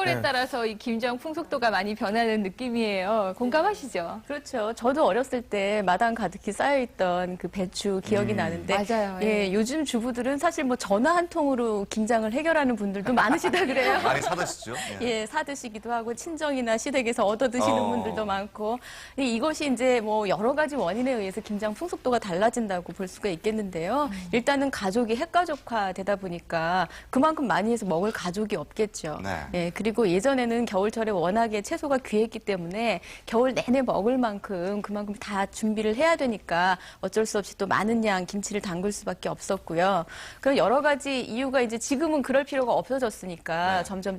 세월에 따라서 이 김장 풍속도가 많이 변하는 느낌이에요. 공감하시죠? 그렇죠. 저도 어렸을 때 마당 가득히 쌓여있던 그 배추 기억이 나는데. 맞아요. 예, 요즘 주부들은 사실 뭐 전화 한 통으로 김장을 해결하는 분들도 많으시다 그래요. 많이 사드시죠? 예, 사드시기도 하고 친정이나 시댁에서 얻어 드시는 분들도 많고 이것이 이제 뭐 여러 가지 원인에 의해서 김장 풍속도가 달라진다고 볼 수가 있겠는데요. 일단은 가족이 핵가족화 되다 보니까 그만큼 많이 해서 먹을 가족이 없겠죠. 네. 예, 그리고 예전에는 겨울철에 워낙에 채소가 귀했기 때문에 겨울 내내 먹을 만큼 그만큼 다 준비를 해야 되니까 어쩔 수 없이 또 많은 양 김치를 담글 수밖에 없었고요. 그런 여러 가지 이유가 이제 지금은 그럴 필요가 없어졌으니까 점점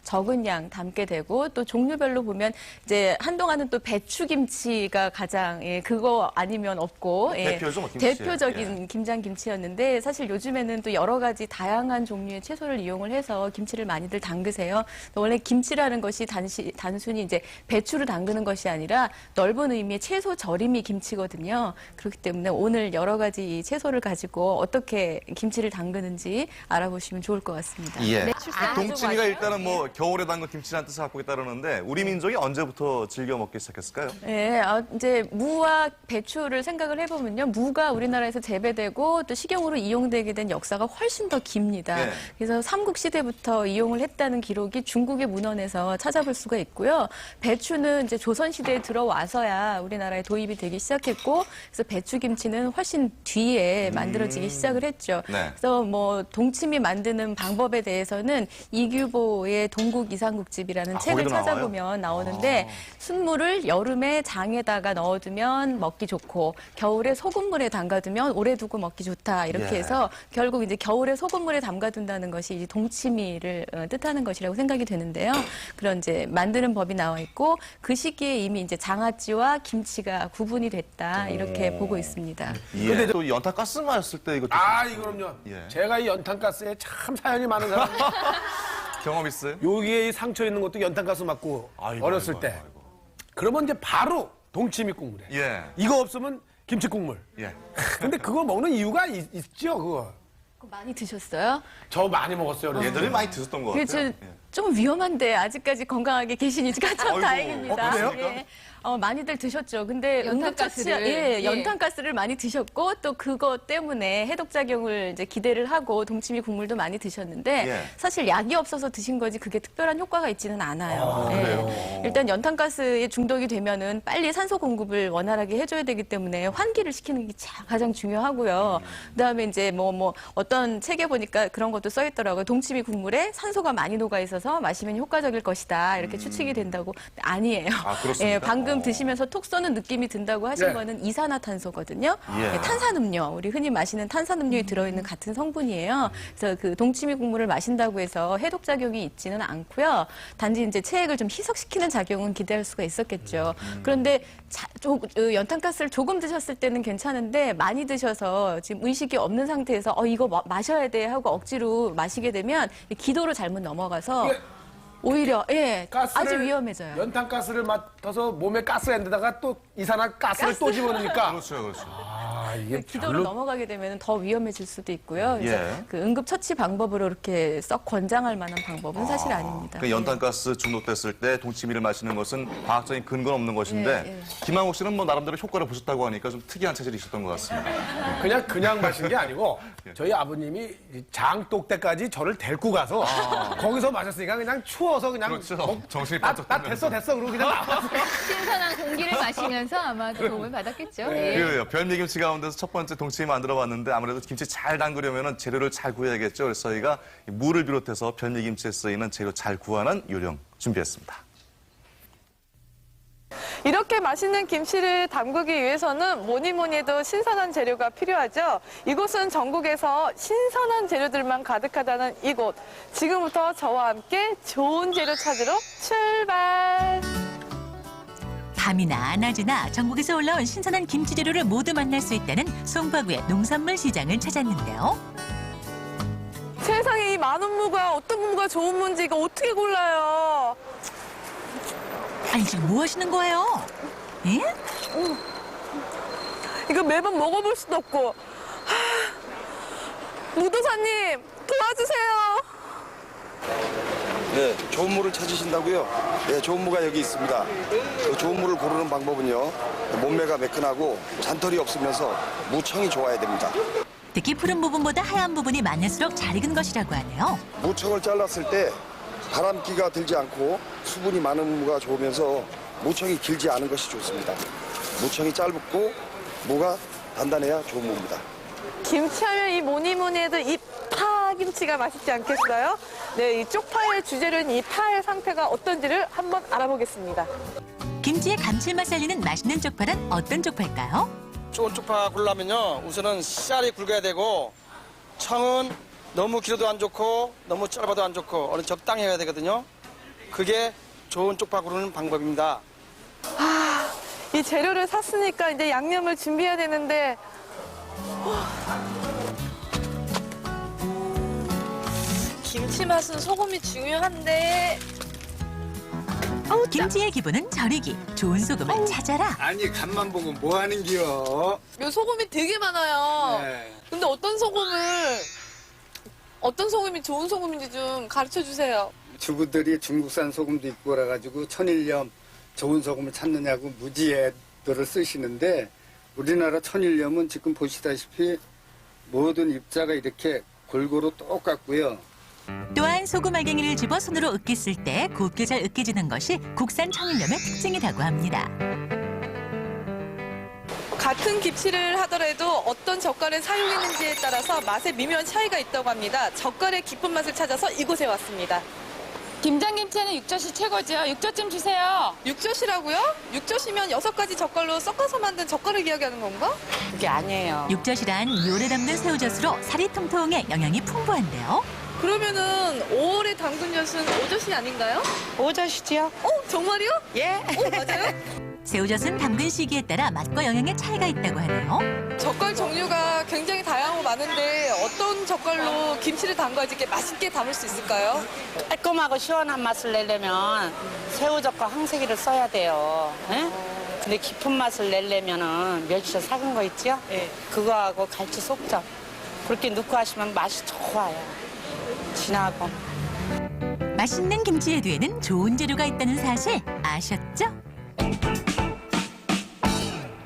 적은 양 담게 되고 또 종류별로 보면 이제 한동안은 또 배추김치가 가장 그거 아니면 없고 대표죠, 뭐 김치. 대표적인 김장 김치였는데 사실 요즘에는 또 여러 가지 다양한 종류의 채소를 이용을 해서 김치를 많이들 담그세요. 원래 김치라는 것이 단순히 이제 배추를 담그는 것이 아니라 넓은 의미의 채소 절임이 김치거든요. 그렇기 때문에 오늘 여러 가지 이 채소를 가지고 어떻게 김치를 담그는지 알아보시면 좋을 것 같습니다. 예. 출산 동치미가 아주 일단은 뭐 겨울에 담근 김치라는 뜻을 갖고 있다는데 우리 민족이 언제부터 즐겨 먹기 시작했을까요? 네, 이제 무와 배추를 생각을 해보면요. 무가 우리나라에서 재배되고 또 식용으로 이용되게 된 역사가 훨씬 더 깁니다. 네. 그래서 삼국시대부터 이용을 했다는 기록이 중국의 문헌에서 찾아볼 수가 있고요. 배추는 이제 조선시대에 들어와서야 우리나라에 도입이 되기 시작했고, 그래서 배추김치는 훨씬 뒤에 만들어지기 시작을 했죠. 네. 그래서 뭐 동치미 만드는 방법에 대해서는 이규보의 동국 이상국집이라는 책을 거기도 찾아보면 나오는데 순물을 여름에 장에다가 넣어두면 먹기 좋고 겨울에 소금물에 담가두면 오래 두고 먹기 좋다 이렇게 예. 해서 결국 이제 겨울에 소금물에 담가둔다는 것이 이제 동치미를 뜻하는 것이라고 생각이 되는데요. 그런 이제 만드는 법이 나와 있고 그 시기에 이미 이제 장아찌와 김치가 구분이 됐다 이렇게 보고 있습니다. 예. 근데 또 연탄가스 마셨을 때 이것도 그럼요. 예. 제가 이 연탄가스에 참 사연이 많은 사람. 경험 있어요? 여기에 이 상처 있는 것도 연탄가스 맞고 아이고, 어렸을 아이고, 때. 아이고. 그러면 이제 바로 동치미 국물에. 예. 이거 없으면 김치 국물. 예. 근데 그거 먹는 이유가 있죠, 그거. 많이 드셨어요? 저 많이 먹었어요. 어렸을 때. 예전에 많이 드셨던 것 같아요. 그렇죠. 좀 위험한데 아직까지 건강하게 계시니까 참 아이고. 다행입니다. 그래요? 예. 많이들 드셨죠. 근데 연탄가스를. 응급처치, 예. 연탄가스를 많이 드셨고 또 그것 때문에 해독작용을 이제 기대를 하고 동치미 국물도 많이 드셨는데 예. 사실 약이 없어서 드신 거지 그게 특별한 효과가 있지는 않아요. 예. 그래요? 일단 연탄가스에 중독이 되면은 빨리 산소 공급을 원활하게 해줘야 되기 때문에 환기를 시키는 게 가장 중요하고요. 그다음에 이제 뭐 어떤 책에 보니까 그런 것도 써 있더라고요. 동치미 국물에 산소가 많이 녹아 있어서 마시면 효과적일 것이다 이렇게 추측이 된다고. 아니에요. 아, 그렇습니까? 예, 방금 드시면서 톡 쏘는 느낌이 든다고 하신 네. 거는 이산화탄소거든요. 예. 예, 탄산음료, 우리 흔히 마시는 탄산음료에 들어있는 같은 성분이에요. 그래서 그 동치미 국물을 마신다고 해서 해독작용이 있지는 않고요. 단지 이제 체액을 좀 희석시키는 작용은 기대할 수가 있었겠죠. 그런데 연탄가스를 조금 드셨을 때는 괜찮은데 많이 드셔서 지금 의식이 없는 상태에서 이거 마셔야 돼 하고 억지로 마시게 되면 기도로 잘못 넘어가서 이게 오히려 가스를 아주 위험해져요. 연탄가스를 맡아서 몸에 가스엔데다가 또 이산화가스를 또 집어넣으니까. 그렇죠, 그렇죠. 이게 기도로 별로 넘어가게 되면 더 위험해질 수도 있고요. 그래서 예. 그 응급처치 방법으로 이렇게 썩 권장할 만한 방법은 사실 아닙니다. 그 연탄가스 중독됐을 때 동치미를 마시는 것은 과학적인 근거는 없는 것인데 예, 예. 김한국 씨는 뭐 나름대로 효과를 보셨다고 하니까 좀 특이한 체질이셨던 것 같습니다. 그냥 마신 게 아니고 저희 아버님이 장독 때까지 저를 데리고 가서 거기서 마셨으니까 그냥 추워서 그냥 그렇죠. 정신이 나 번쩍 됐어 그러고 그냥 나왔어요. 신선한 공기를 마시면서 아마 도움을 받았겠죠. 예. 그래요. 별미김치 가운데서 첫 번째 동치미 만들어봤는데 아무래도 김치 잘 담그려면 재료를 잘 구해야겠죠. 그래서 저희가 무를 비롯해서 별미김치에 쓰이는 재료 잘 구하는 요령 준비했습니다. 이렇게 맛있는 김치를 담그기 위해서는 뭐니 해도 신선한 재료가 필요하죠. 이곳은 전국에서 신선한 재료들만 가득하다는 이곳. 지금부터 저와 함께 좋은 재료 찾으러 출발! 밤이나 낮이나 전국에서 올라온 신선한 김치 재료를 모두 만날 수 있다는 송파구의 농산물 시장을 찾았는데요. 세상에 이 많은 무가 어떤 무가 좋은 무인지 이거 어떻게 골라요? 아니 지금 뭐 하시는 거예요? 예? 이거 매번 먹어볼 수도 없고. 무도사님 도와주세요. 네, 좋은 무를 찾으신다고요? 네, 좋은 무가 여기 있습니다. 그 좋은 무를 고르는 방법은요. 몸매가 매끈하고 잔털이 없으면서 무청이 좋아야 됩니다. 특히 푸른 부분보다 하얀 부분이 많을수록 잘 익은 것이라고 하네요. 무청을 잘랐을 때 바람기가 들지 않고 수분이 많은 무가 좋으면서 무청이 길지 않은 것이 좋습니다. 무청이 짧고 무가 단단해야 좋은 무입니다. 김치하면 이 뭐니 해도 이 파김치가 맛있지 않겠어요? 네, 이 쪽파의 주재료인 이 파의 상태가 어떤지를 한번 알아보겠습니다. 김치의 감칠맛 살리는 맛있는 쪽파란 어떤 쪽파일까요? 좋은 쪽파 굴려면요 우선은 씨알이 굵어야 되고 청은 너무 길어도 안 좋고 너무 짧아도 안 좋고 어느 적당히 해야 되거든요. 그게 좋은 쪽파 고르는 방법입니다. 이 재료를 샀으니까 이제 양념을 준비해야 되는데 김치 맛은 소금이 중요한데 김치의 기본은 절이기. 좋은 소금을 찾아라. 아니 간만 보고 뭐 하는겨? 요 소금이 되게 많아요. 네. 근데 어떤 소금이 좋은 소금인지 좀 가르쳐 주세요. 주부들이 중국산 소금도 있고 그래가지고 천일염 좋은 소금을 찾느냐고 무지애들을 쓰시는데 우리나라 천일염은 지금 보시다시피 모든 입자가 이렇게 골고루 똑같고요. 또한 소금 알갱이를 집어 손으로 으깼을 때 곱게 잘 으깨지는 것이 국산 청일염의 특징이라고 합니다. 같은 김치를 하더라도 어떤 젓갈을 사용했는지에 따라서 맛의 미묘한 차이가 있다고 합니다. 젓갈의 깊은 맛을 찾아서 이곳에 왔습니다. 김장김치는 육젓이 최고죠. 육젓 좀 주세요. 육젓이라고요? 육젓이면 6가지 젓갈로 섞어서 만든 젓갈을 이야기하는 건가? 그게 아니에요. 육젓이란 요래 담는 새우젓으로 살이 통통해 영양이 풍부한데요. 그러면은 5월에 담근 젓은 오젓이 아닌가요? 오젓이지요? 정말요? 예. 맞아요? 새우젓은 담근 시기에 따라 맛과 영양에 차이가 있다고 하네요. 젓갈 종류가 굉장히 다양하고 많은데 어떤 젓갈로 김치를 담가야지 이렇게 맛있게 담을 수 있을까요? 깔끔하고 시원한 맛을 내려면 새우젓과 황새기를 써야 돼요. 예? 근데 깊은 맛을 내려면은 멸치젓 삭은 거 있죠? 예. 그거하고 갈치 속젓 그렇게 넣고 하시면 맛이 좋아요. 진하고. 맛있는 김치의 뒤에는 좋은 재료가 있다는 사실 아셨죠?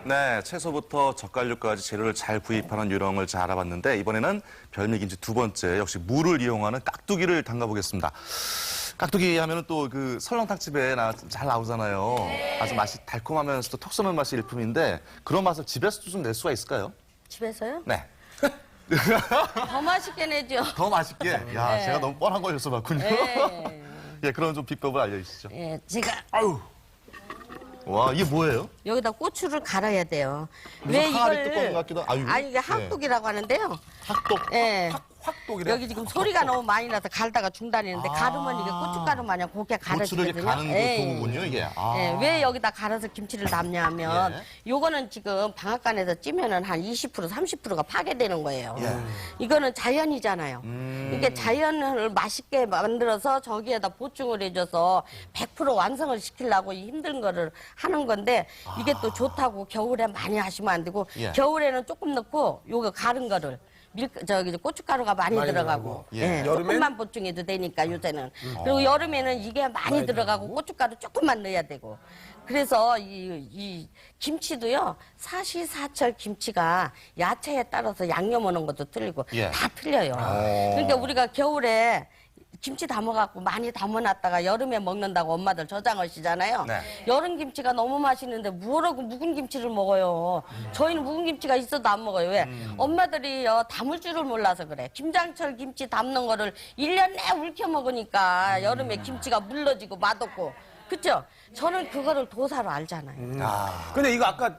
네, 채소부터 젓갈류까지 재료를 잘 구입하는 요령을 잘 알아봤는데 이번에는 별미김치 두 번째 역시 무를 이용하는 깍두기를 담가보겠습니다. 깍두기 하면은 또 그 설렁탕집에 잘 나오잖아요. 아주 맛이 달콤하면서도 톡 쏘는 맛이 일품인데 그런 맛을 집에서도 좀 낼 수가 있을까요? 집에서요? 네. 더 맛있게 내죠. 더 맛있게. 야, 제가 너무 뻔한 걸 여쭤봤군요. 네. 예, 그런 좀 비법을 알려주시죠. 예, 제가 아유. 와, 이게 뭐예요? 여기다 고추를 갈아야 돼요. 무슨 항아리 뚜껑 같기도 하고. 아유. 아니 이게 학독이라고 하는데요. 학독. 예. 확독이래. 여기 지금 소리가 너무 많이 나서 갈다가 중단했는데 가르면 이게 고춧가루 마냥 곱게 고추를 이렇게 갈아지거든요. 가는 그 도구군요, 이게. 아. 예, 왜 여기다 갈아서 김치를 담냐 하면 요거는 지금 방앗간에서 찌면은 한 20% 30%가 파괴되는 거예요. 이거는 자연이잖아요. 이게 자연을 맛있게 만들어서 저기에다 보충을 해줘서 100% 완성을 시키려고 이 힘든 거를 하는 건데 이게 또 좋다고 겨울에 많이 하시면 안 되고 겨울에는 조금 넣고 요거 갈은 거를 고춧가루가 많이 들어가고 조금만 보충해도 되니까 요새는 그리고 여름에는 이게 많이 들어가고 고춧가루 조금만 넣어야 되고 그래서 이 김치도요 사시사철 김치가 야채에 따라서 양념하는 것도 틀리고 다 틀려요. 그러니까 우리가 겨울에 김치 담아갖고 많이 담아놨다가 여름에 먹는다고 엄마들 저장하시잖아요. 여름 김치가 너무 맛있는데 뭐라고 묵은 김치를 먹어요. 저희는 묵은 김치가 있어도 안 먹어요. 왜? 엄마들이요 담을 줄을 몰라서 그래. 김장철 김치 담는 거를 1년 내 울켜 먹으니까 여름에 김치가 물러지고 맛없고. 그쵸? 저는 그거를 도사로 알잖아요. 근데 이거 아까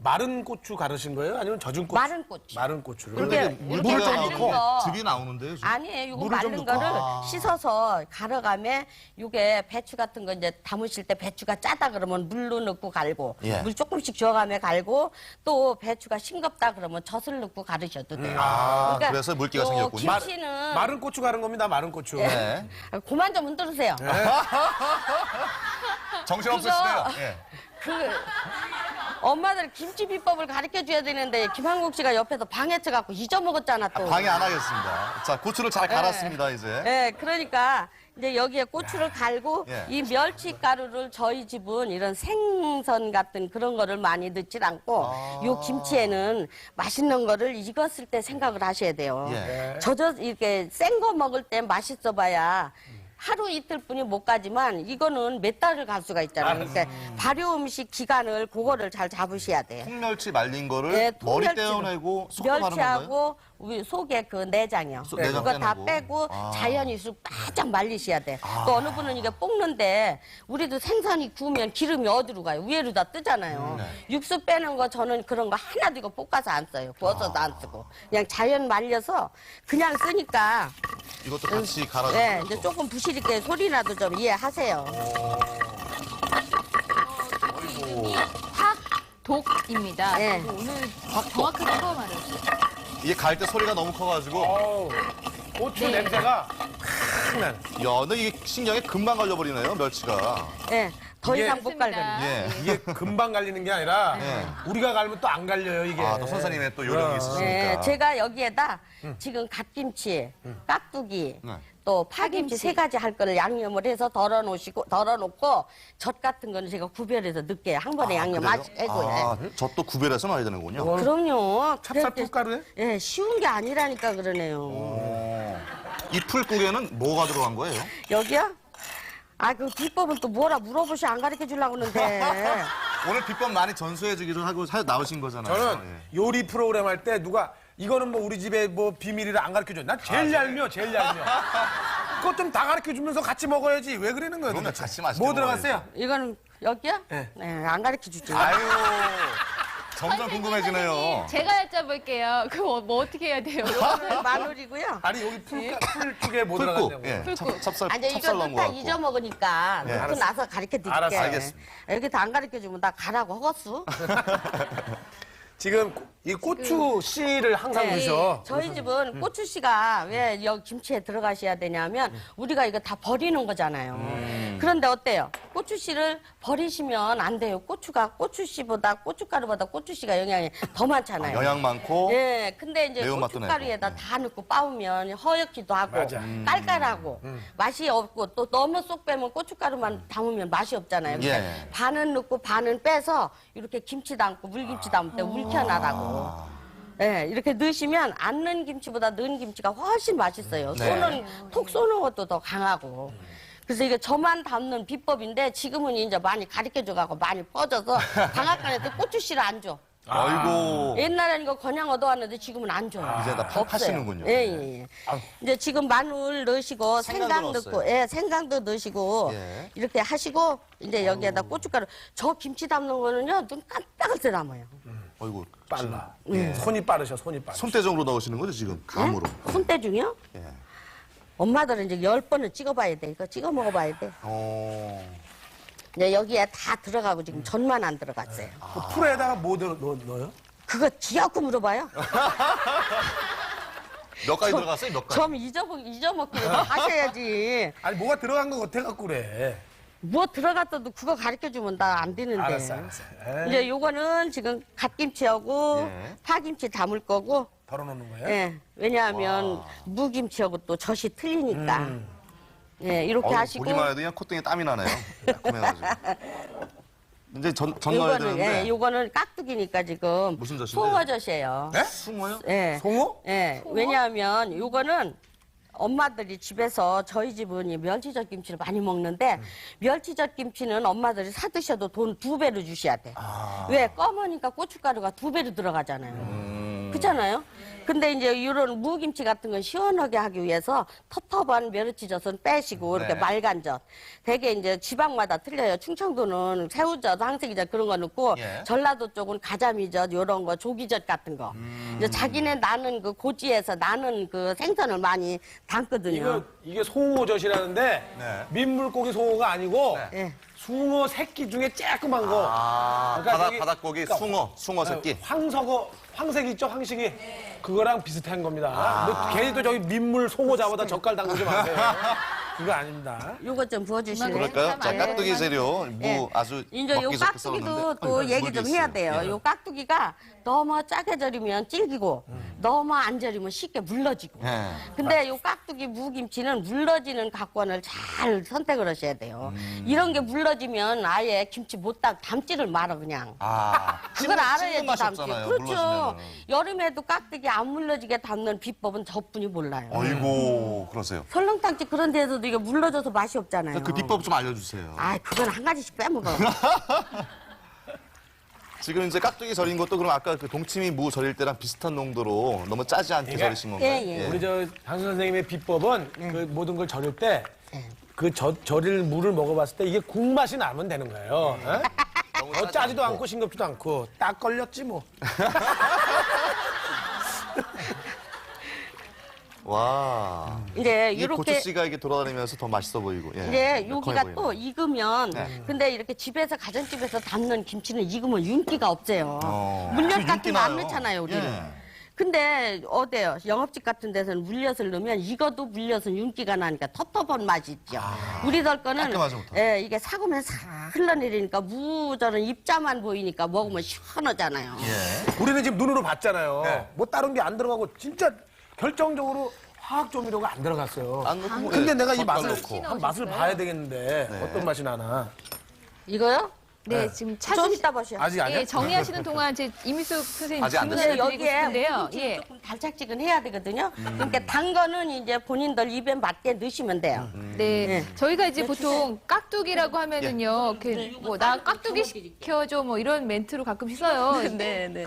마른 고추 가르신 거예요? 아니면 젖은 고추? 마른 고추. 마른 고추를. 그게 물기가 이렇게 마른 넣고 거. 즙이 나오는데요. 지금? 아니에요. 이거 물을 좀 마른 넣고. 거를 씻어서 갈아가면 이게 배추 같은 거 이제 담으실 때 배추가 짜다 그러면 물로 넣고 갈고 물 조금씩 줘가며 갈고 또 배추가 싱겁다 그러면 젖을 넣고 가르셔도 돼요. 그래서 물기가 생겼군요. 김치는 마른 고추 가른 겁니다. 마른 고추. 네. 그만 좀 흔들으세요. 정신없으시네요. 예. 엄마들 김치 비법을 가르쳐줘야 되는데 김한국 씨가 옆에서 방해쳐갖고 잊어먹었잖아 또. 방해 안 하겠습니다. 자, 고추를 잘 갈았습니다, 이제. 네, 그러니까 이제 여기에 고추를 갈고 예. 이 멸치가루를 저희 집은 이런 생선 같은 그런 거를 많이 넣질 않고 요 김치에는 맛있는 거를 익었을 때 생각을 하셔야 돼요. 예. 이렇게 센 거 먹을 때 맛있어 봐야 하루 이틀뿐이 못 가지만 이거는 몇 달을 갈 수가 있잖아요. 그러니까 발효 음식 기간을 그거를 잘 잡으셔야 돼. 통멸치 말린 거를 네, 머리 통멸치로. 떼어내고 소금 하는 건가요? 멸치하고 우리 속에 그 내장이요. 내장 그거 다 빼내고. 빼고 자연히 쑥 바짝 말리셔야 돼. 또 어느 분은 이게 볶는데 우리도 생선이 구우면 기름이 어디로 가요? 위에로 다 뜨잖아요. 육수 빼는 거 저는 그런 거 하나도 이거 볶아서 안 써요. 구워서도 안 쓰고. 그냥 자연 말려서 그냥 쓰니까 이것도 같이 갈아주고. 네, 이제 조금 부실있게 소리라도 좀 이해하세요. 확독입니다. 네. 오늘 정확하게 처음 알았어요. 이게 갈 때 소리가 너무 커가지고. 어우, 고추 네. 냄새가 팍 나네. 야, 근데 이게 신경에 금방 갈려버리네요, 멸치가. 네, 더 이게- 이상 못 갈거든요. 예. 이게 금방 갈리는 게 아니라 네. 우리가 갈면 또 안 갈려요, 이게. 아, 또 선생님의 또 요령이 있으시니까. 네, 제가 여기에다 지금 갓김치, 깍두기, 네. 또 파김치 세 가지 할 거를 양념을 해서 덜어놓고 젓 같은 거는 제가 구별해서 넣게요. 한 번에 양념 그래요? 맛있게 해고요. 아, 젓도 구별해서 넣어야 되는군요. 그럼요. 찹쌀풀가루에? 예, 쉬운 게 아니라니까 그러네요. 이 풀국에는 뭐가 들어간 거예요? 여기요? 아, 그 비법은 또 뭐라 물어보시 안 가르쳐 주려고 하는데. 오늘 비법 많이 전수해주기로 하고 나오신 거잖아요. 저는 예. 요리 프로그램 할 때 누가 이거는 뭐 우리 집에 뭐 비밀이라 안 가르쳐 줘. 난 제일 얄미워, 제일 얄미워. 그것 좀 다 가르쳐 주면서 같이 먹어야지. 왜 그러는 거예요? 그러면 도대체? 같이 맛있게 뭐 들어갔어요? 먹어야지. 이거는 여기요? 네. 네, 안 가르쳐 주죠. 아유, 점점 궁금해지네요. 제가 여쭤볼게요. 그거 뭐 어떻게 해야 돼요? 이거는 마늘이고요. 아니 여기 풀쪽에 뭐 풀국, 들어갔냐고. 예. 찹쌀 아니, 이거 넣은 넣다 거 같고. 잊어먹으니까 예. 넣고 나서 가르쳐 드릴게요. 알았어, 알겠습니다. 여기 다 안 가르쳐 주면 나 가라고 허겄어? 지금 이 고추 씨를 항상 넣으셔. 저희 집은 고추씨가 왜 여기 김치에 들어가셔야 되냐면 우리가 이거 다 버리는 거잖아요. 그런데 어때요? 고추씨를 버리시면 안 돼요. 고추씨보다 고춧가루보다 고추씨가 영양이 더 많잖아요. 영양 많고. 예, 근데 이제 매운맛도 고춧가루에다 다 넣고 빻으면 허옇기도 하고 맞아. 깔깔하고 맛이 없고 또 너무 쏙 빼면 고춧가루만 담으면 맛이 없잖아요. 그러니까 예. 반은 넣고 반은 빼서 이렇게 김치 담고 물김치 담을 때 울켜나라고. 예, 이렇게 넣으시면 안 넣은 김치보다 넣은 김치가 훨씬 맛있어요. 네. 톡 쏘는 것도 더 강하고. 그래서 이게 저만 담는 비법인데 지금은 이제 많이 가르쳐줘가고 많이 퍼져서 방앗간에도 고추씨를 안 줘. 아이고. 옛날에는 이거 그냥 얻어왔는데 지금은 안 줘요. 이제 다 없어요. 파시는군요. 예, 예, 예. 이제 지금 마늘 넣으시고 생강도 생강 넣었어요. 넣고, 예, 생강도 넣으시고 예. 이렇게 하시고 이제 여기에다 고춧가루. 저 김치 담는 거는요 눈 깜빡을 때 담아요. 아이고. 빨라. 손이 빠르셔, 손이 빠르셔. 손대정으로 넣으시는 거죠, 지금? 감으로. 손대중이요? 예. 엄마들은 이제 10번은 찍어봐야 돼. 이거 찍어 먹어봐야 돼. 이제 여기에 다 들어가고 지금 전만 안 들어갔어요. 그 풀에다가 뭐 넣어요? 그거 지하고 물어봐요. 몇 가지 들어갔어요? 몇 가지? 좀 잊어먹기로 하셔야지. 아니 뭐가 들어간 거 같아갖고 그래. 뭐 들어갔어도 그거 가르쳐주면 나 안 되는데. 알았어, 알았어. 에이, 이제 요거는 지금 갓김치하고 예. 파김치 담을 거고, 덜어놓는 거예요? 예. 왜냐하면 무김치하고 또 젖이 틀리니까. 예, 이렇게 하시고. 보기만 해도 그냥 콧등에 땀이 나네요. 매콤해가지고. 이제 전 넣어야 요거는, 되는데. 예, 요거는 깍두기니까 지금. 무슨 젖인데요? 송어젓이에요. 네? 숭어요? 예. 송어? 예. 왜냐하면 요거는 엄마들이 집에서 저희 집은 이 멸치젓 김치를 많이 먹는데 멸치젓 김치는 엄마들이 사 드셔도 돈 2배로 주셔야 돼. 왜? 검으니까 고춧가루가 2배로 들어가잖아요. 그렇잖아요? 근데 이제 이런 무김치 같은 건 시원하게 하기 위해서 텁텁한 멸치젓은 빼시고 이렇게 네. 맑은 젓. 되게 이제 지방마다 틀려요. 충청도는 새우젓, 황새기젓 그런 거 넣고 예. 전라도 쪽은 가자미젓 이런 거, 조기젓 같은 거. 이제 자기네 나는 그 고지에서 나는 그 생선을 많이 담거든요. 이게 송어젓이라는데 네. 민물고기 송어가 아니고 예. 숭어 새끼 중에 쬐끄만 거. 그러니까 저기- 바닷고기 숭어 새끼. 황색 있죠, 황식이. 그거랑 비슷한 겁니다. 뭐 괜히 또 저기 민물 송어 잡아다 젓갈 담그지 마세요. 그거 아닙니다. 요거 좀 부어주실래요? 그럴까요? 자, 깍두기 재료. 무 예. 아주 이제 요 먹기 좋게 깍두기도 썰었는데. 또 아니, 얘기 물도 좀 해야 있어요. 돼요. 예. 요 깍두기가 너무 짜게 절이면 질기고 너무 안 절이면 쉽게 물러지고. 예. 근데 요 깍두기 무김치는 물러지는 각관을 잘 선택을 하셔야 돼요. 이런 게 물러지면 아예 김치 못 담지를 말아 그냥. 그걸 알아야지 맛이 담지. 없잖아요, 그렇죠. 물러지면은. 여름에도 깍두기 안 물러지게 담는 비법은 저뿐이 몰라요. 어이고, 그러세요. 설렁탕집 그런 데서도 이게 물러져서 맛이 없잖아요. 그 비법 좀 알려주세요. 아, 그건 한 가지씩 빼먹어. 지금 이제 깍두기 절인 것도 그럼 아까 그 동치미 무 절일 때랑 비슷한 농도로 너무 짜지 않게 그러니까 절이신 건가요? 예. 우리 장수 선생님의 비법은 그 모든 걸 절일 때 그 절일 물을 먹어봤을 때 이게 국맛이 나면 되는 거예요. 어? 짜지도 않고 싱겁지도 않고 딱 걸렸지 뭐. 와. 이제 이 이렇게 고추씨가 이게 돌아다니면서 더 맛있어 보이고. 예. 이제 매콤해 여기가 보이네. 또 익으면 네. 근데 이렇게 집에서 가정집에서 담는 김치는 익으면 윤기가 없어요. 그 물엿 윤기 같은 거 안 나요. 넣잖아요, 우리는. 예. 근데 어때요? 영업집 같은 데서는 물엿을 넣으면 익어도 물엿은 윤기가 나니까 텁텁한 맛이 있죠. 우리들 거는 깔끔하지 못하고. 예, 이게 사고면 싹 흘러내리니까 무저는 입자만 보이니까 먹으면 시원하잖아요. 우리는 지금 눈으로 봤잖아요. 뭐 다른 게 안 들어가고 진짜 결정적으로 화학조미료가 안 들어갔어요. 안 넣고, 근데 예, 내가 이 젓갈 맛을 넣고. 한 맛을 봐야 되겠는데 어떤 맛이 나나. 이거요? 네, 지금 좀 찾으시... 이따 보셔. 아직 아니야? 예, 정리하시는 동안 제 이미숙 선생님 아직 안 질문을 됐어요? 드리고 여기에 싶은데요. 예. 조금 달짝지근해야 되거든요. 그러니까 단 거는 이제 본인들 입에 맞게 넣으시면 돼요. 네, 저희가 이제 보통 깍두기라고 하면은요, 뭐 나 깍두기 시켜줘 뭐 이런 멘트로 가끔씩 써요. 네.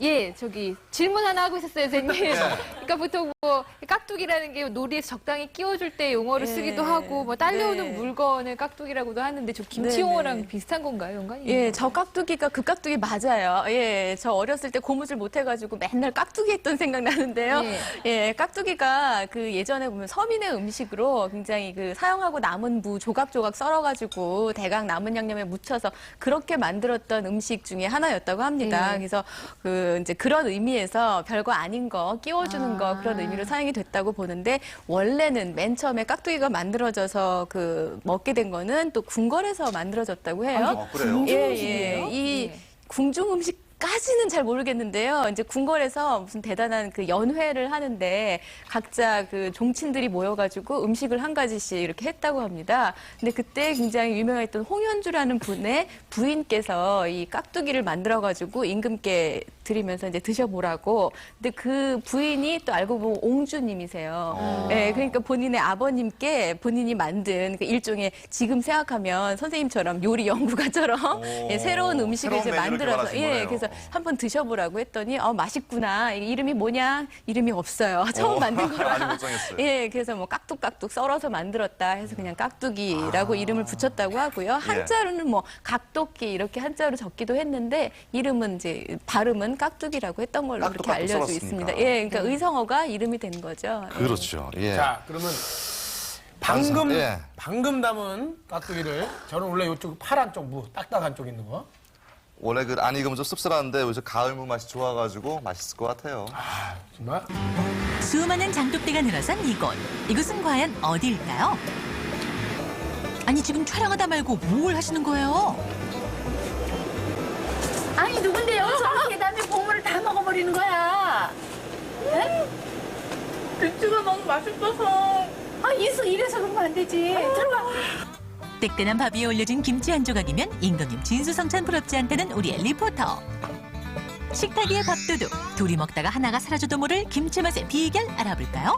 예, 저기 질문 하나 하고 있었어요, 선생님. 그러니까 보통 뭐 깍두기라는 게 놀이에서 적당히 끼워줄 때 용어로 쓰기도 하고 뭐 딸려오는 물건을 깍두기라고도 하는데 저 김치 용어랑 비슷한 건가요, 연관이? 예, 저 깍두기가 그 깍두기 맞아요. 예, 저 어렸을 때 고무줄 못 해가지고 맨날 깍두기 했던 생각 나는데요. 예, 깍두기가 그 예전에 보면 서민의 음식으로 굉장히 그 사용하고 남은 무 조각조각 썰어가지고 대강 남은 양념에 묻혀서 그렇게 만들었던 음식 중에 하나였다고 합니다. 그래서 그 이제 그런 의미에서 별거 아닌 거 끼워주는 거 그런 의미로 사용이 됐다고 보는데 원래는 맨 처음에 깍두기가 만들어져서 그 먹게 된 거는 또 궁궐에서 만들어졌다고 해요. 그래요? 예. 이 궁중 음식까지는 잘 모르겠는데요. 이제 궁궐에서 무슨 대단한 그 연회를 하는데 각자 그 종친들이 모여가지고 음식을 한 가지씩 이렇게 했다고 합니다. 근데 그때 굉장히 유명했던 홍현주라는 분의 부인께서 이 깍두기를 만들어가지고 임금께 드리면서 이제 드셔보라고. 근데 그 부인이 또 알고 보면 옹주님이세요. 예, 그러니까 본인의 아버님께 본인이 만든 그 일종의 지금 생각하면 선생님처럼 요리 연구가처럼 예, 새로운 음식을 새로운 이제 메뉴를 만들어서 개발하신 거네요. 그래서 한번 드셔보라고 했더니 맛있구나. 이름이 뭐냐? 이름이 없어요. 처음 만든 거라. 아직 못 정했어요. 예, 그래서 뭐 깍둑깍둑 썰어서 만들었다 해서 그냥 깍두기라고 이름을 붙였다고 하고요. 한자로는 뭐 각도끼 이렇게 한자로 적기도 했는데 이름은 이제 발음은 깍두기라고 했던 걸로 그렇게 깍둑깍둑 알려져 썰었으니까. 있습니다. 예, 그러니까 의성어가 이름이 된 거죠. 예. 그렇죠. 예. 자, 그러면 방금 담은 깍두기를 저는 원래 이쪽 파란 쪽 무, 딱딱한 쪽 있는 거. 원래 그 안 익으면 좀 씁쓸한데 요새 가을무 맛이 좋아가지고 맛있을 것 같아요. 정말? 수많은 장독대가 늘어선 이곳. 이곳은 과연 어디일까요? 아니 지금 촬영하다 말고 뭘 하시는 거예요? 아니 누군데 여기서 계단에 보물을 다 먹어버리는 거야? 에? 김치가 너무 맛있어서 이래서 그러면 안 되지. 들어가. 뜨끈한 밥 위에 올려진 김치 한 조각이면 임금님 진수성찬 부럽지 않다는 우리의 리포터. 식탁 위의 밥도둑. 둘이 먹다가 하나가 사라져도 모를 김치 맛의 비결 알아볼까요?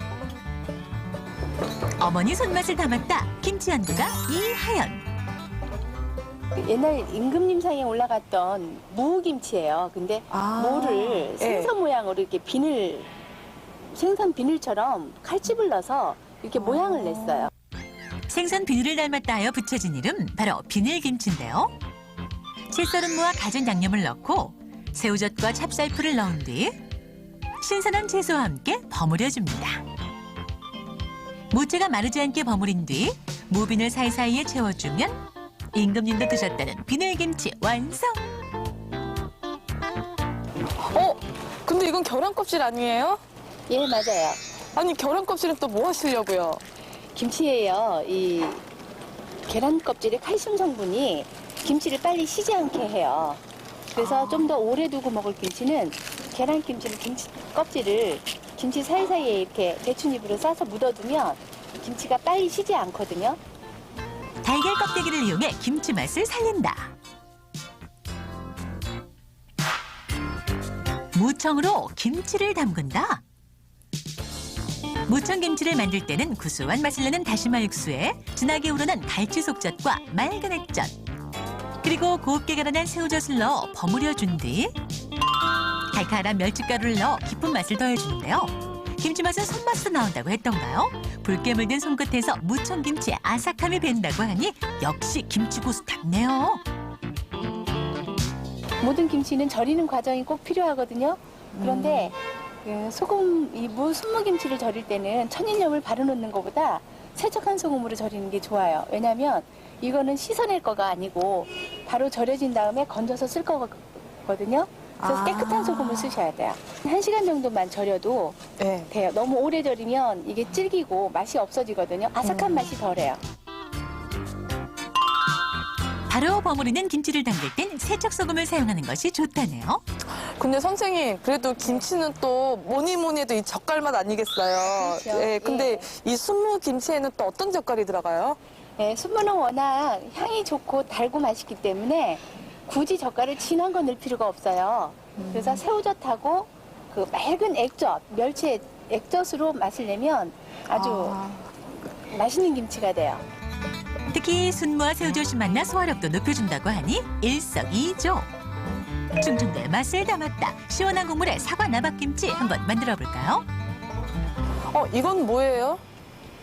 어머니 손맛을 담았다. 김치 한두가 이하연. 옛날 임금님상에 올라갔던 무김치예요. 근데 무를 생선 모양으로 이렇게 생선 비늘처럼 칼집을 넣어서 이렇게 모양을 냈어요. 생선 비늘을 닮았다 하여 붙여진 이름 바로 비늘김치인데요. 채 썰은 무와 갖은 양념을 넣고 새우젓과 찹쌀풀을 넣은 뒤 신선한 채소와 함께 버무려줍니다. 무채가 마르지 않게 버무린 뒤 무비늘 사이사이에 채워주면 임금님도 드셨다는 비늘김치 완성! 근데 이건 계란 껍질 아니에요? 예, 맞아요. 아니 계란 껍질은 또 뭐 하시려고요? 김치예요. 이 계란 껍질의 칼슘 성분이 김치를 빨리 쉬지 않게 해요. 그래서 좀 더 오래 두고 먹을 김치는 계란김치는 김치 껍질을 김치 사이사이에 이렇게 대추잎으로 싸서 묻어두면 김치가 빨리 쉬지 않거든요. 달걀 껍데기를 이용해 김치 맛을 살린다. 무청으로 김치를 담근다. 무청김치를 만들 때는 구수한 맛을 내는 다시마 육수에 진하게 우러난 갈치 속젓과 맑은 액젓, 그리고 곱게 갈아낸 새우젓을 넣어 버무려 준 뒤 달달한 멸치가루를 넣어 깊은 맛을 더해주는데요. 김치 맛은 손맛으로 나온다고 했던가요? 붉게 물든 손끝에서 무청김치의 아삭함이 밴다고 하니 역시 김치 고수답네요. 모든 김치는 절이는 과정이 꼭 필요하거든요. 그런데 그 순무김치를 절일 때는 천일염을 바로 넣는 것보다 세척한 소금으로 절이는 게 좋아요. 왜냐하면 이거는 씻어낼 거가 아니고 바로 절여진 다음에 건져서 쓸 거거든요. 그래서 깨끗한 소금을 쓰셔야 돼요. 1시간 정도만 절여도 돼요. 너무 오래 절이면 이게 질기고 맛이 없어지거든요. 아삭한 맛이 덜해요. 바로 버무리는 김치를 담글 땐 세척소금을 사용하는 것이 좋다네요. 근데 선생님, 그래도 김치는 또 뭐니 뭐니 해도 이 젓갈 맛 아니겠어요? 그렇죠. 예, 근데 이 순무 김치에는 또 어떤 젓갈이 들어가요? 네, 순무는 워낙 향이 좋고 달고 맛있기 때문에 굳이 젓갈을 진한 거 넣을 필요가 없어요. 그래서 새우젓하고 그 맑은 액젓, 멸치 액젓으로 맛을 내면 아주 맛있는 김치가 돼요. 특히 순무와 새우젓이 만나 소화력도 높여준다고 하니 일석이조. 충청도의 맛을 담았다. 시원한 국물에 사과 나박김치 한번 만들어 볼까요? 이건 뭐예요?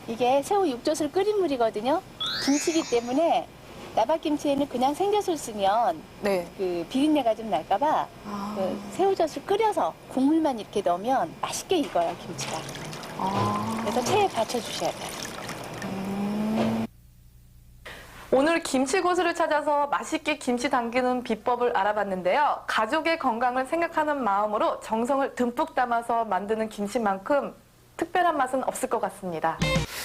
이게 새우 육젓을 끓인 물이거든요. 김치기 때문에 나박김치에는 그냥 생젓을 쓰면 그 비린내가 좀 날까봐 그 새우젓을 끓여서 국물만 이렇게 넣으면 맛있게 익어요, 김치가. 그래서 체에 받쳐주셔야 돼요. 오늘 김치고수를 찾아서 맛있게 김치 담그는 비법을 알아봤는데요. 가족의 건강을 생각하는 마음으로 정성을 듬뿍 담아서 만드는 김치만큼 특별한 맛은 없을 것 같습니다.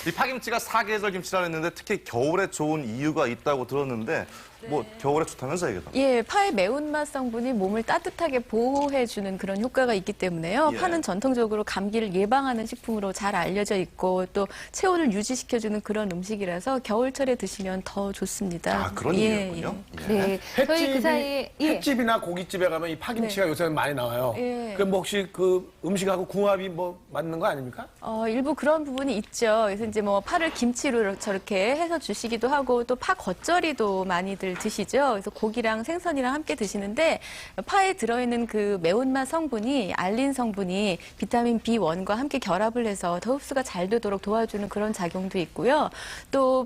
이 파김치가 사계절 김치라고 했는데 특히 겨울에 좋은 이유가 있다고 들었는데 뭐 겨울에 좋다면서요, 이게? 예, 파의 매운맛 성분이 몸을 따뜻하게 보호해주는 그런 효과가 있기 때문에요. 예. 파는 전통적으로 감기를 예방하는 식품으로 잘 알려져 있고 또 체온을 유지시켜주는 그런 음식이라서 겨울철에 드시면 더 좋습니다. 아, 그런 이유군요. 예. 네. 저희 그 사이에 횟집이나 고깃집에 가면 이 파김치가 요새는 많이 나와요. 예. 그럼 뭐 혹시 그 음식하고 궁합이 뭐 맞는 거 아닙니까? 일부 그런 부분이 있죠. 그래서 이제 뭐 파를 김치로 저렇게 해서 주시기도 하고 또 파 겉절이도 많이들 드시죠. 그래서 고기랑 생선이랑 함께 드시는데 파에 들어있는 그 매운맛 성분이 알린 성분이 비타민 B1과 함께 결합을 해서 더 흡수가 잘 되도록 도와주는 그런 작용도 있고요. 또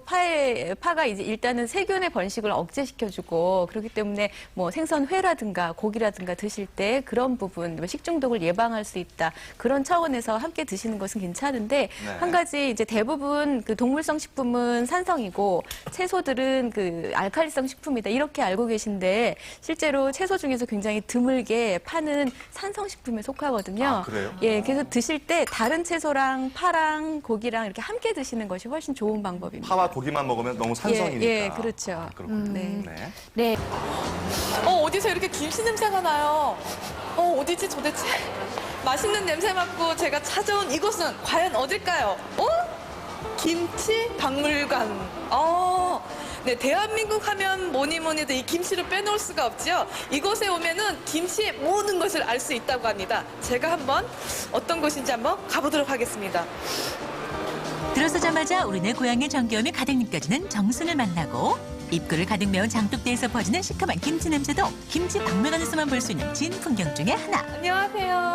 파가 이제 일단은 세균의 번식을 억제시켜주고 그렇기 때문에 뭐 생선회라든가 고기라든가 드실 때 그런 부분 뭐 식중독을 예방할 수 있다. 그런 차원에서 함께 드시는 것은 괜찮은데 한 가지 이제 대부분 그 동물성 식품은 산성이고 채소들은 그 알칼리성 식품이다 이렇게 알고 계신데 실제로 채소 중에서 굉장히 드물게 파는 산성 식품에 속하거든요. 아, 그래요? 예, 그래서 드실 때 다른 채소랑 파랑 고기랑 이렇게 함께 드시는 것이 훨씬 좋은 방법입니다. 파와 고기만 먹으면 너무 산성이니까. 예, 그렇죠. 아, 그렇군요. 네. 네. 네. 어디서 이렇게 김치 냄새가 나요? 어디지 도대체? 맛있는 냄새 맡고 제가 찾아온 이곳은 과연 어딜까요? 김치 박물관. 네, 대한민국 하면 뭐니 뭐니 해도 이 김치를 빼놓을 수가 없죠. 이곳에 오면은 김치의 모든 것을 알 수 있다고 합니다. 제가 한번 어떤 곳인지 한번 가보도록 하겠습니다. 들어서자마자 우리네 고향의 정겨움이 가득 느껴지는 정순을 만나고 입구를 가득 메운 장독대에서 퍼지는 시큼한 김치 냄새도 김치 박물관에서만 볼 수 있는 진풍경 중에 하나. 안녕하세요.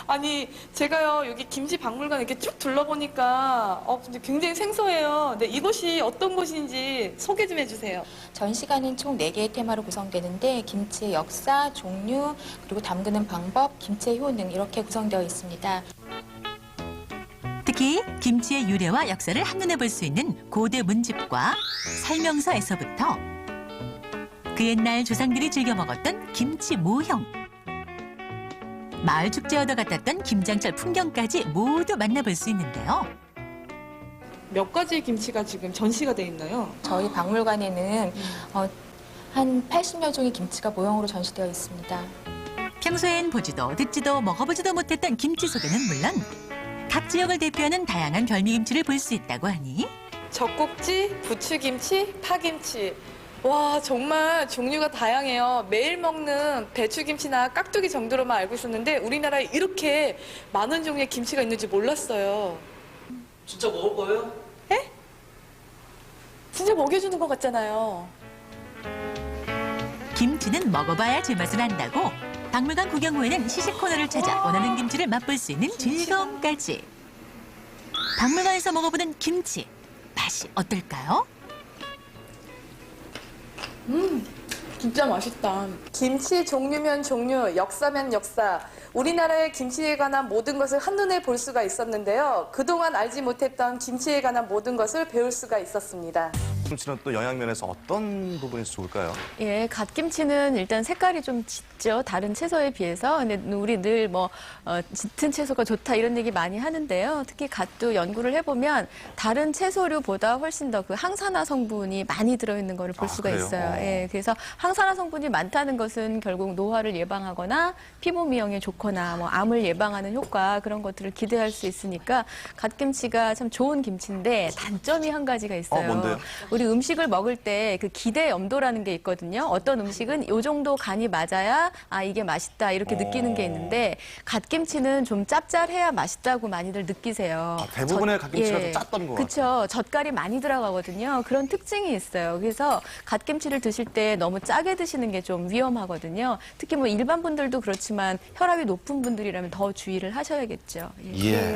아니, 제가요, 여기 김치 박물관 이렇게 쭉 둘러보니까, 근데 굉장히 생소해요. 근데 이곳이 어떤 곳인지 소개 좀 해주세요. 전시관은 총 4개의 테마로 구성되는데, 김치의 역사, 종류, 그리고 담그는 방법, 김치의 효능, 이렇게 구성되어 있습니다. 특히 김치의 유래와 역사를 한눈에 볼 수 있는 고대 문집과 설명서에서부터 그 옛날 조상들이 즐겨 먹었던 김치 모형, 마을 축제에 얻어 갔던 김장철 풍경까지 모두 만나볼 수 있는데요. 몇 가지의 김치가 지금 전시가 돼 있나요? 저희 박물관에는 한 80여 종의 김치가 모형으로 전시되어 있습니다. 평소엔 보지도 듣지도 먹어보지도 못했던 김치 속에는 물론 각 지역을 대표하는 다양한 별미김치를 볼 수 있다고 하니 젖꼭지, 부추김치, 파김치. 와, 정말 종류가 다양해요. 매일 먹는 배추김치나 깍두기 정도로만 알고 있었는데 우리나라에 이렇게 많은 종류의 김치가 있는지 몰랐어요. 진짜 먹을 거예요? 에? 진짜 먹여주는 것 같잖아요. 김치는 먹어봐야 제맛을 안다고 박물관 구경 후에는 시식 코너를 찾아 원하는 김치를 맛볼 수 있는 즐거움까지. 박물관에서 먹어보는 김치 맛이 어떨까요? 진짜 맛있다. 김치 종류면 종류, 역사면 역사. 우리나라의 김치에 관한 모든 것을 한눈에 볼 수가 있었는데요. 그동안 알지 못했던 김치에 관한 모든 것을 배울 수가 있었습니다. 김치는 또 영양면에서 어떤 부분이 좋을까요? 예, 갓김치는 일단 색깔이 좀 짙죠. 다른 채소에 비해서. 근데 우리 늘 짙은 채소가 좋다 이런 얘기 많이 하는데요. 특히 갓도 연구를 해보면 다른 채소류보다 훨씬 더 그 항산화 성분이 많이 들어있는 거를 볼 수가 그래요? 있어요. 예, 그래서 항산화 성분이 많다는 것은 결국 노화를 예방하거나 피부 미용에 좋거나 뭐 암을 예방하는 효과 그런 것들을 기대할 수 있으니까 갓김치가 참 좋은 김치인데 단점이 한 가지가 있어요. 뭔데요? 우리 음식을 먹을 때 그 기대 염도라는 게 있거든요. 어떤 음식은 이 정도 간이 맞아야 이게 맛있다 이렇게 느끼는 게 있는데 갓김치는 좀 짭짤해야 맛있다고 많이들 느끼세요. 대부분의 갓김치가 좀 짰던 것 같아요. 그렇죠. 젓갈이 많이 들어가거든요. 그런 특징이 있어요. 그래서 갓김치를 드실 때 너무 짜게 드시는 게 좀 위험하거든요. 특히 뭐 일반 분들도 그렇지만 혈압이 높은 분들이라면 더 주의를 하셔야겠죠. 예.